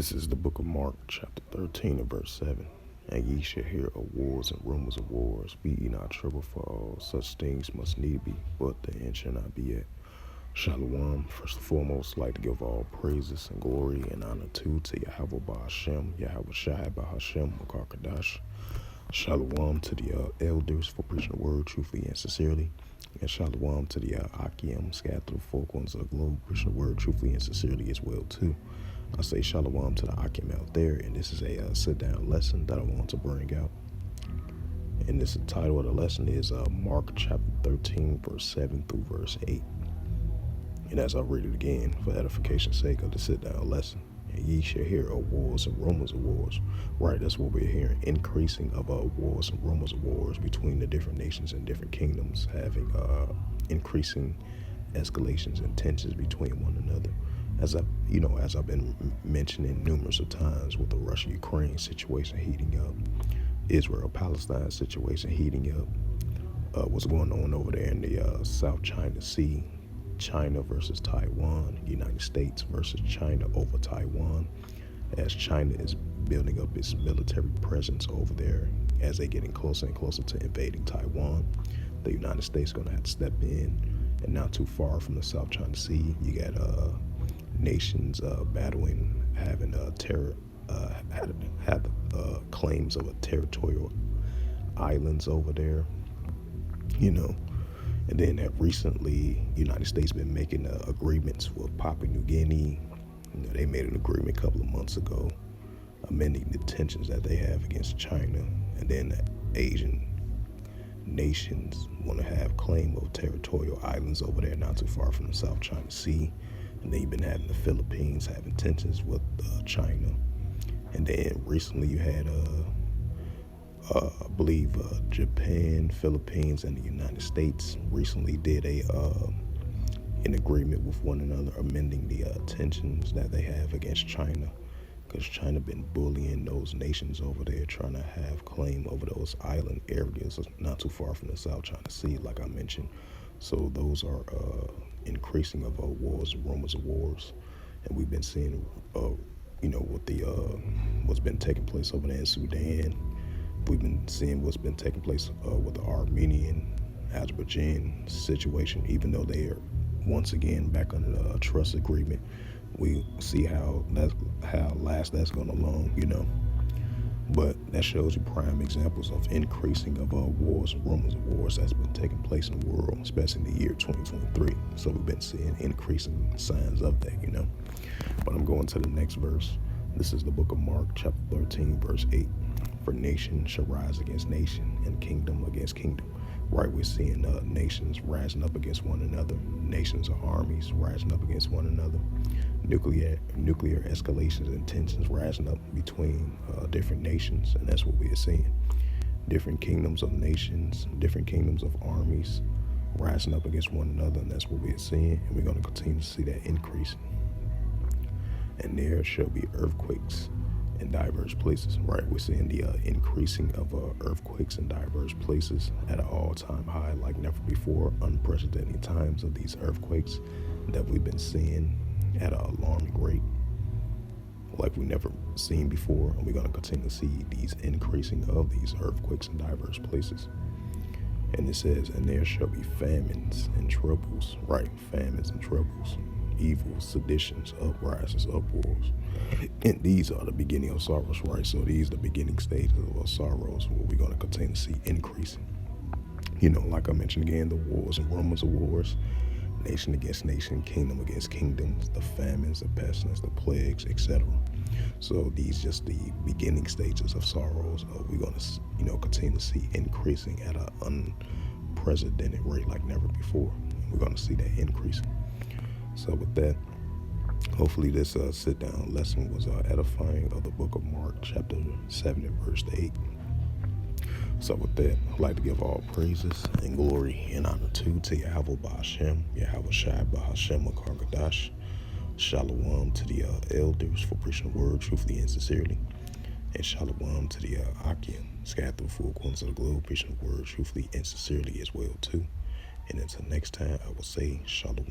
This is the book of Mark, chapter 13 and verse 7. And ye shall hear of wars and rumors of wars. Be ye not troubled, for all such things must need be, but the end shall not be yet. Shalom. First and foremost, I'd like to give all praises and glory and honor to Yahweh Ba'Hashem, Yahweh Shai Ba'Hashem, Makar Shalom to the elders for preaching the word truthfully and sincerely. And shalom to the Akim, scattered to the four corners of the globe, preaching the word truthfully and sincerely as well too. I say shalom to the Akim out there, and this is a sit-down lesson that I want to bring out. And the title of the lesson is Mark chapter 13, verse 7 through verse 8. And as I read it again, for edification's sake of the sit-down lesson, and ye shall hear of wars and rumors of wars. Right, that's what we're hearing, increasing of wars and rumors of wars between the different nations and different kingdoms, having increasing escalations and tensions between one another. As I've been mentioning numerous of times, with the Russia-Ukraine situation heating up, Israel-Palestine situation heating up, what's going on over there in the South China Sea, China versus Taiwan, United States versus China over Taiwan, as China is building up its military presence over there, as they're getting closer and closer to invading Taiwan. The United States going to have to step in, and not too far from the South China Sea, you got nations battling, having claims of a territorial islands over there, and then that recently, United States been making agreements with Papua New Guinea. They made an agreement a couple of months ago, amending the tensions that they have against China. And then the Asian nations want to have claim of territorial islands over there, not too far from the South China Sea. And then you've been having the Philippines having tensions with China. And then recently you had I believe Japan, Philippines, and the United States recently did an agreement with one another, amending the tensions that they have against China, because China been bullying those nations over there, trying to have claim over those island areas not too far from the South China Sea, like I mentioned. So those are increasing of wars and rumors of wars, and we've been seeing, with the what's been taking place over there in Sudan. We've been seeing what's been taking place with the Armenian Azerbaijan situation, even though they are once again back under the trust agreement. We see how that's going along, But that shows you prime examples of increasing of wars and rumors of wars that's been taking place in the world, especially in the year 2023. So we've been seeing increasing signs of that, But I'm going to the next verse. This is the book of Mark, chapter 13, verse 8. For nation shall rise against nation, and kingdom against kingdom. Right, we're seeing nations rising up against one another. Nations or armies rising up against one another. Nuclear escalations and tensions rising up between different nations, and that's what we are seeing. Different kingdoms of nations, different kingdoms of armies rising up against one another, and that's what we are seeing, and we're going to continue to see that increase. And there shall be earthquakes in diverse places. Right, we're seeing the increasing of earthquakes in diverse places at an all-time high like never before. Unprecedented times of these earthquakes that we've been seeing at an alarming rate like we've never seen before, and we're going to continue to see these increasing of these earthquakes in diverse places. And it says, and there shall be famines and troubles. Right, famines and troubles, evils, seditions, uprises, uproars. And these are the beginning of sorrows, right? So these are the beginning stages of sorrows, where we're going to continue to see increasing. Like I mentioned again, the wars and rumors of wars, nation against nation, kingdom against kingdoms, the famines, the pestilence, the plagues, etc. So these just the beginning stages of sorrows. We're going to, continue to see increasing at an unprecedented rate like never before. We're going to see that increasing. So with that, hopefully this sit-down lesson was edifying of the book of Mark, chapter 7 and verse 8. So with that, I'd like to give all praises and glory and honor to Yahweh Ba'Hashem, Yahweh Shai Ba'Hashem, Makar Shalom to the elders for preaching the word truthfully and sincerely. And shalom to the Akim, scattered through four corners of the globe, preaching the word truthfully and sincerely as well too. And until next time, I will say shalom.